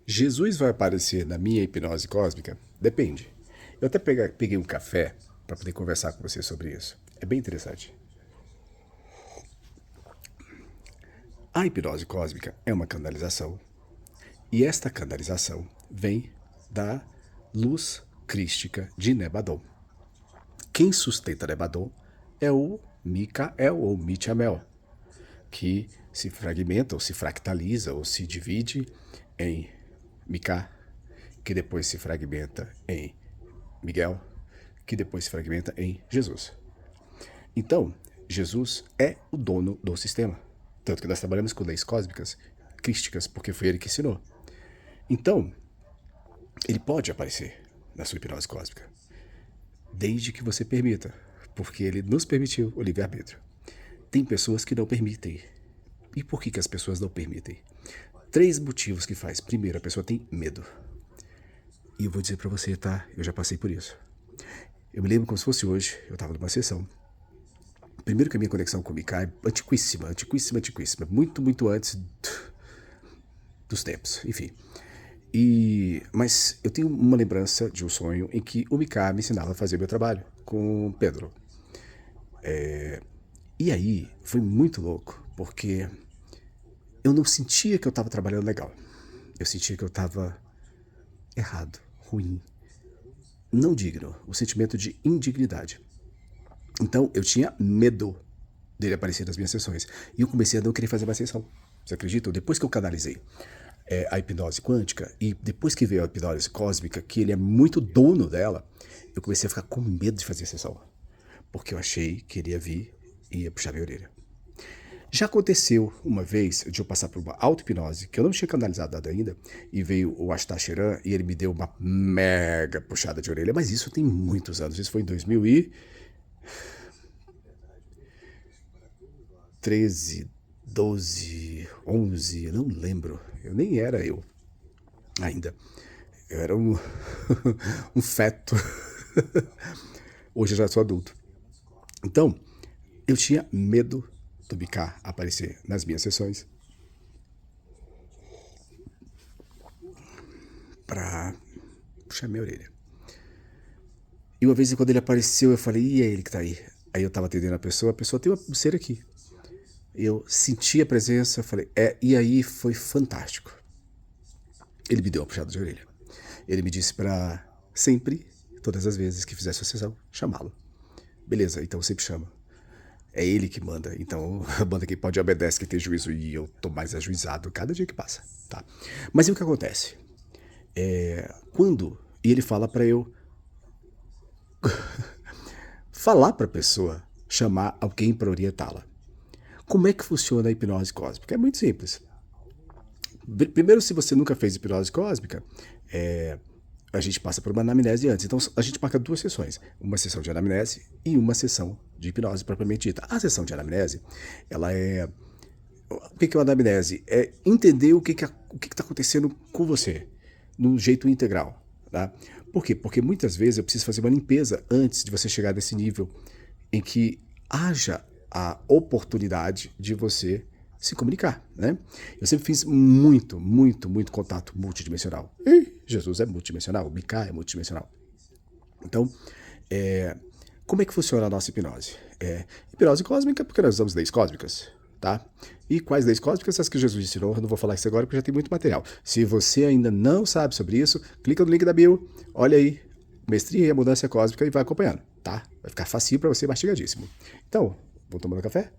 Jesus vai aparecer na minha hipnose cósmica? Depende. Eu até peguei um café para poder conversar com você sobre isso. É bem interessante. A hipnose cósmica é uma canalização. E esta canalização vem da luz crística de Nebadon. Quem sustenta Nebadon é o Micael ou Michael, que se fragmenta ou se fractaliza ou se divide em Mica, que depois se fragmenta em Miguel, que depois se fragmenta em Jesus. Então, Jesus é o dono do sistema. Tanto que nós trabalhamos com leis cósmicas, crísticas, porque foi ele que ensinou. Então, ele pode aparecer na sua hipnose cósmica, desde que você permita, porque ele nos permitiu o livre-arbítrio. Tem pessoas que não permitem. E por que as pessoas não permitem? 3 motivos que faz. Primeiro, a pessoa tem medo. E eu vou dizer pra você, tá? Eu já passei por isso. Eu me lembro como se fosse hoje, eu tava numa sessão. Primeiro que a minha conexão com o Mika é antiquíssima. Muito, muito antes dos tempos, enfim. Mas eu tenho uma lembrança de um sonho em que o Mika me ensinava a fazer meu trabalho com Pedro. E aí foi muito louco, porque eu não sentia que eu estava trabalhando legal. Eu sentia que eu estava errado, ruim, não digno, o sentimento de indignidade. Então eu tinha medo dele aparecer nas minhas sessões. E eu comecei a não querer fazer mais sessão. Você acredita? Depois que eu canalizei a hipnose quântica e depois que veio a hipnose cósmica, que ele é muito dono dela, eu comecei a ficar com medo de fazer sessão. Porque eu achei que ele ia vir e ia puxar minha orelha. Já aconteceu uma vez de eu passar por uma auto-hipnose, que eu não tinha canalizado nada ainda, e veio o Ashtar Sheran e ele me deu uma mega puxada de orelha, mas isso tem muitos anos, isso foi em 2013, 12, 11, não lembro, eu nem era eu ainda, eu era um, um feto, hoje eu já sou adulto. Então, eu tinha medo do Mika aparecer nas minhas sessões pra puxar minha orelha. E uma vez quando ele apareceu, eu falei, e é ele que tá aí? Aí eu tava atendendo a pessoa tem uma pulseira aqui. Eu senti a presença, eu falei, e aí foi fantástico. Ele me deu uma puxada de orelha. Ele me disse pra sempre, todas as vezes que fizesse a sessão, chamá-lo. Beleza, então sempre chama. É ele que manda, então manda quem pode obedece, quem tem juízo, e eu tô mais ajuizado cada dia que passa, tá? Mas e o que acontece? E ele fala pra eu falar pra pessoa, chamar alguém pra orientá-la. Como é que funciona a hipnose cósmica? É muito simples. Primeiro, se você nunca fez hipnose cósmica, a gente passa por uma anamnese antes. Então, a gente marca 2 sessões. Uma sessão de anamnese e uma sessão de hipnose propriamente dita. A sessão de anamnese, ela é... O que é uma anamnese? É entender o que está acontecendo com você, no jeito integral. Tá? Por quê? Porque muitas vezes eu preciso fazer uma limpeza antes de você chegar nesse nível em que haja a oportunidade de você se comunicar, né? Eu sempre fiz muito contato multidimensional. E Jesus é multidimensional, o Mika é multidimensional. Então, como é que funciona a nossa hipnose? Hipnose cósmica, porque nós usamos leis cósmicas, tá? E quais leis cósmicas? As que Jesus ensinou, eu não vou falar isso agora porque já tem muito material. Se você ainda não sabe sobre isso, clica no link da bio, olha aí, Mestria e a Mudança Cósmica e vai acompanhando, tá? Vai ficar facinho para você, mastigadíssimo. Então, vamos tomando café?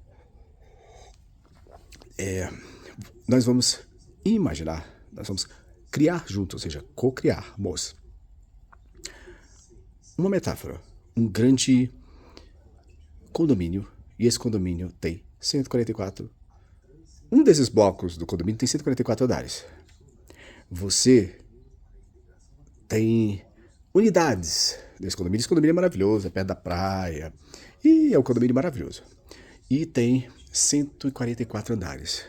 Nós vamos imaginar, nós vamos criar juntos, ou seja, co-criarmos. Uma metáfora, um grande condomínio, e esse condomínio tem 144. Um desses blocos do condomínio tem 144 andares. Você tem unidades desse condomínio. Esse condomínio é maravilhoso, é perto da praia, e é um condomínio maravilhoso. E tem 144 andares.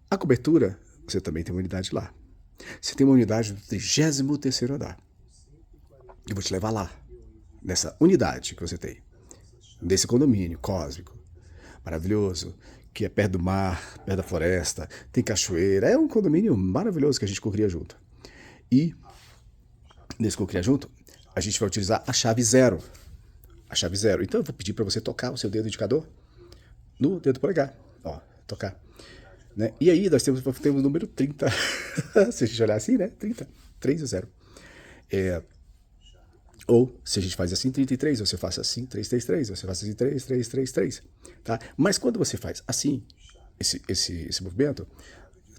A cobertura, você também tem uma unidade lá. Você tem uma unidade do 33º andar. Eu vou te levar lá, nessa unidade que você tem, desse condomínio cósmico, maravilhoso, que é perto do mar, perto da floresta, tem cachoeira. É um condomínio maravilhoso que a gente cocria junto. E nesse cocria junto, a gente vai utilizar a chave zero. A chave zero. Então eu vou pedir para você tocar o seu dedo indicador no dedo polegar. Ó, tocar. Né? E aí nós temos o número 30. Se a gente olhar assim, né? 30. 3 e 0. Ou, se a gente faz assim, 33, você faz assim, 333, você faz assim, 3333, tá? Mas quando você faz assim, esse movimento,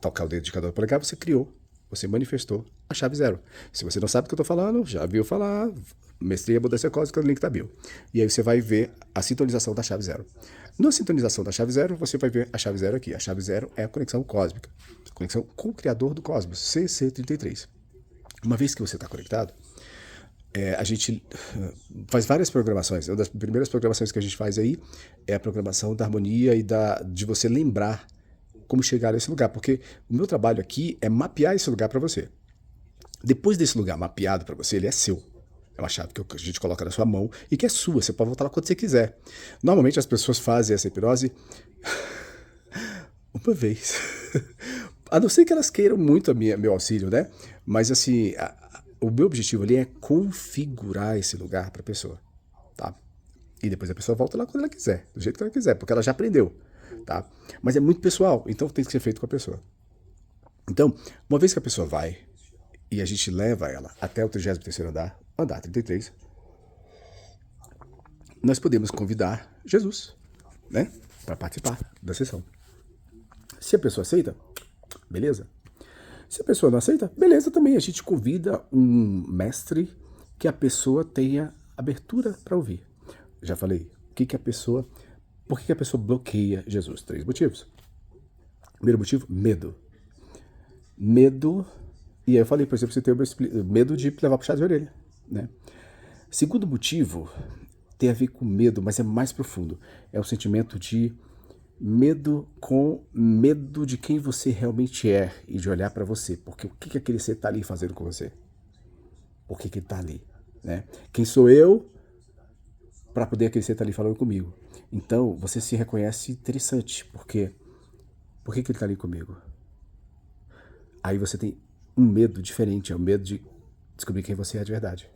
tocar o dedo indicador do polegar, você criou, você manifestou a chave zero. Se você não sabe o que eu estou falando, já viu falar, Mestria Mudança Cósmica, no link da bio. E aí você vai ver a sintonização da chave zero. Na sintonização da chave zero, você vai ver a chave zero aqui. A chave zero é a conexão cósmica, conexão com o Criador do Cosmos, CC33. Uma vez que você está conectado, a gente faz várias programações. Uma das primeiras programações que a gente faz aí é a programação da harmonia e de você lembrar como chegar nesse lugar, porque o meu trabalho aqui é mapear esse lugar para você. Depois desse lugar mapeado para você, ele é seu. É uma chave que a gente coloca na sua mão e que é sua, você pode voltar lá quando você quiser. Normalmente as pessoas fazem essa hipnose uma vez. A não ser que elas queiram muito meu auxílio, né? Mas assim, o meu objetivo ali é configurar esse lugar para a pessoa, tá? E depois a pessoa volta lá quando ela quiser, do jeito que ela quiser, porque ela já aprendeu, tá? Mas é muito pessoal, então tem que ser feito com a pessoa. Então, uma vez que a pessoa vai e a gente leva ela até o 33º andar 33, nós podemos convidar Jesus, né? Para participar da sessão. Se a pessoa aceita, beleza. Se a pessoa não aceita, beleza também. A gente convida um mestre que a pessoa tenha abertura para ouvir. Já falei, por que a pessoa bloqueia Jesus? 3 motivos. Primeiro motivo, medo. Medo, e aí eu falei, por exemplo, você tem medo de levar puxado de orelha, né? Segundo motivo, tem a ver com medo, mas é mais profundo. É o sentimento de medo com medo de quem você realmente é e de olhar para você. Porque o que aquele ser está ali fazendo com você? Por que ele está ali? Né? Quem sou eu para poder aquele ser estar ali falando comigo? Então, você se reconhece interessante. Por que ele está ali comigo? Aí você tem um medo diferente. É o medo de descobrir quem você é de verdade.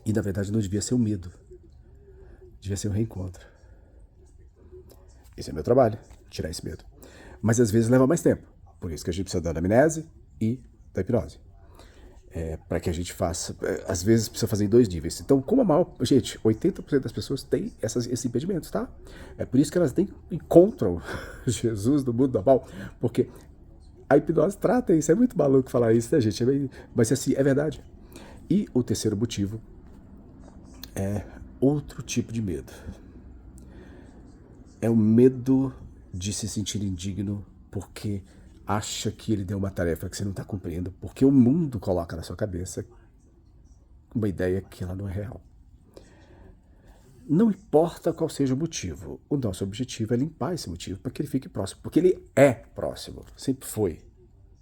E, na verdade, não devia ser um medo. Devia ser um reencontro. Esse é meu trabalho, tirar esse medo. Mas às vezes leva mais tempo. Por isso que a gente precisa da anamnese e da hipnose. Para que a gente faça. Às vezes precisa fazer em 2 níveis. Então, como a maior. Gente, 80% das pessoas têm esses impedimentos, tá? É por isso que elas encontram Jesus no mundo normal. Porque a hipnose trata isso. É muito maluco falar isso, né, gente? Mas assim, é verdade. E o terceiro motivo é outro tipo de medo. É o medo de se sentir indigno porque acha que ele deu uma tarefa que você não está cumprindo, porque o mundo coloca na sua cabeça uma ideia que ela não é real. Não importa qual seja o motivo, o nosso objetivo é limpar esse motivo para que ele fique próximo, porque ele é próximo, sempre foi.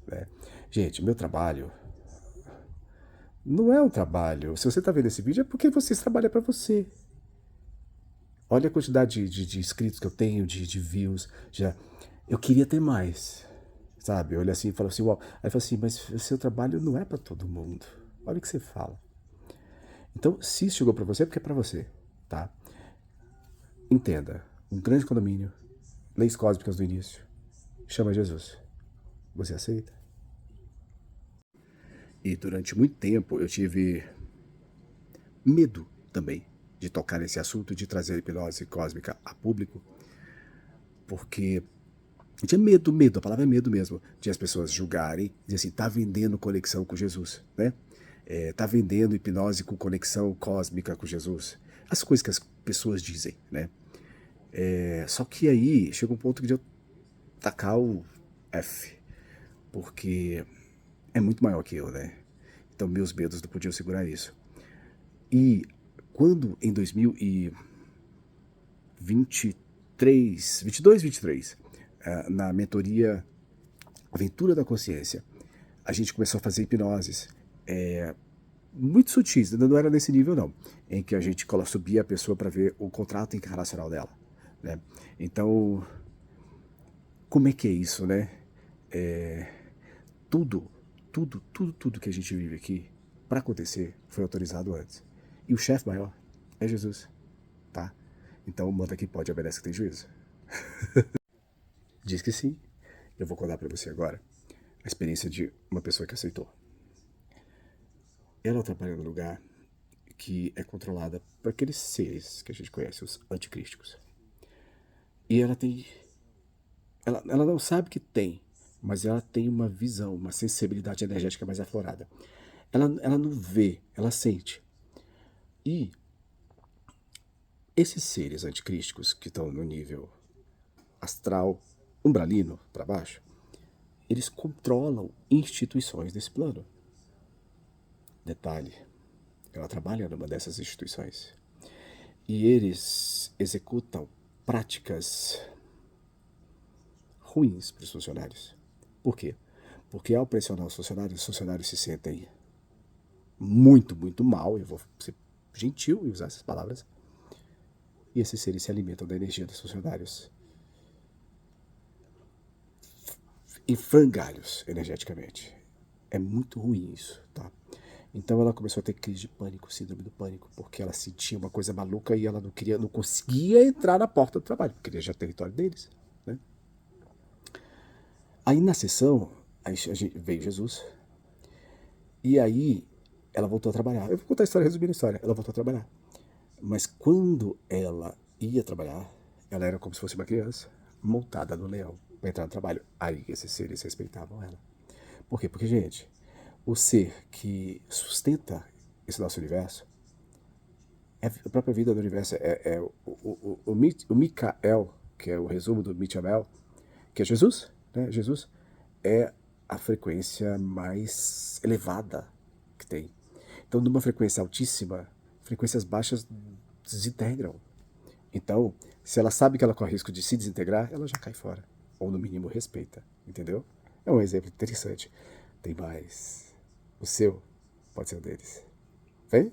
Né? Gente, meu trabalho não é um trabalho. Se você está vendo esse vídeo é porque você trabalha para você. Olha a quantidade de inscritos que eu tenho, de views. Eu queria ter mais, sabe? Olha assim e falo assim, uau. Aí eu falo assim, mas o seu trabalho não é para todo mundo. Olha o que você fala. Então, se isso chegou para você, é porque é para você, tá? Entenda, um grande condomínio, leis cósmicas do início, chama Jesus. Você aceita? E durante muito tempo eu tive medo também de tocar nesse assunto, de trazer a hipnose cósmica a público, porque eu tinha medo, a palavra é medo mesmo, de as pessoas julgarem, dizer assim, tá vendendo conexão com Jesus, né? Tá vendendo hipnose com conexão cósmica com Jesus. As coisas que as pessoas dizem, né? Só que aí chega um ponto de eu tacar o F, porque é muito maior que eu, né? Então meus medos não podiam segurar isso. E quando em 2023, na mentoria Aventura da Consciência, a gente começou a fazer hipnoses muito sutis, não era nesse nível não, em que a gente subia a pessoa para ver o contrato encarnacional dela, né? Então Como é que é isso, né? Tudo, tudo que a gente vive aqui, para acontecer, foi autorizado antes. E o chefe maior é Jesus, tá? Então manda quem pode, obedece que tem juízo. Diz que sim. Eu vou contar para você agora a experiência de uma pessoa que aceitou. Ela trabalha num lugar que é controlada por aqueles seres que a gente conhece, os anticrísticos. E ela tem. Ela não sabe que tem, mas ela tem uma visão, uma sensibilidade energética mais aflorada. Ela não vê, ela sente. E esses seres anticrísticos que estão no nível astral, umbralino para baixo, eles controlam instituições desse plano. Detalhe, ela trabalha numa dessas instituições. E eles executam práticas ruins para os funcionários. Por quê? Porque ao pressionar os funcionários se sentem muito mal, eu vou ser gentil e usar essas palavras, e esses seres se alimentam da energia dos funcionários em frangalhos energeticamente. É muito ruim isso, tá? Então ela começou a ter crise de pânico, síndrome do pânico, porque ela sentia uma coisa maluca e ela não conseguia entrar na porta do trabalho, porque ele já é território deles, né? Aí na sessão, veio Jesus, e aí ela voltou a trabalhar. Eu vou contar a história, resumindo a história. Ela voltou a trabalhar. Mas quando ela ia trabalhar, ela era como se fosse uma criança, montada no leão, para entrar no trabalho. Aí esses seres respeitavam ela. Por quê? Porque, gente, o ser que sustenta esse nosso universo, a própria vida do universo, o Mikael, que é o resumo do Michael, que é Jesus, né? Jesus é a frequência mais elevada que tem. Então, numa frequência altíssima, frequências baixas desintegram. Então, se ela sabe que ela corre risco de se desintegrar, ela já cai fora. Ou, no mínimo, respeita. Entendeu? É um exemplo interessante. Tem mais. O seu pode ser um deles. Vem?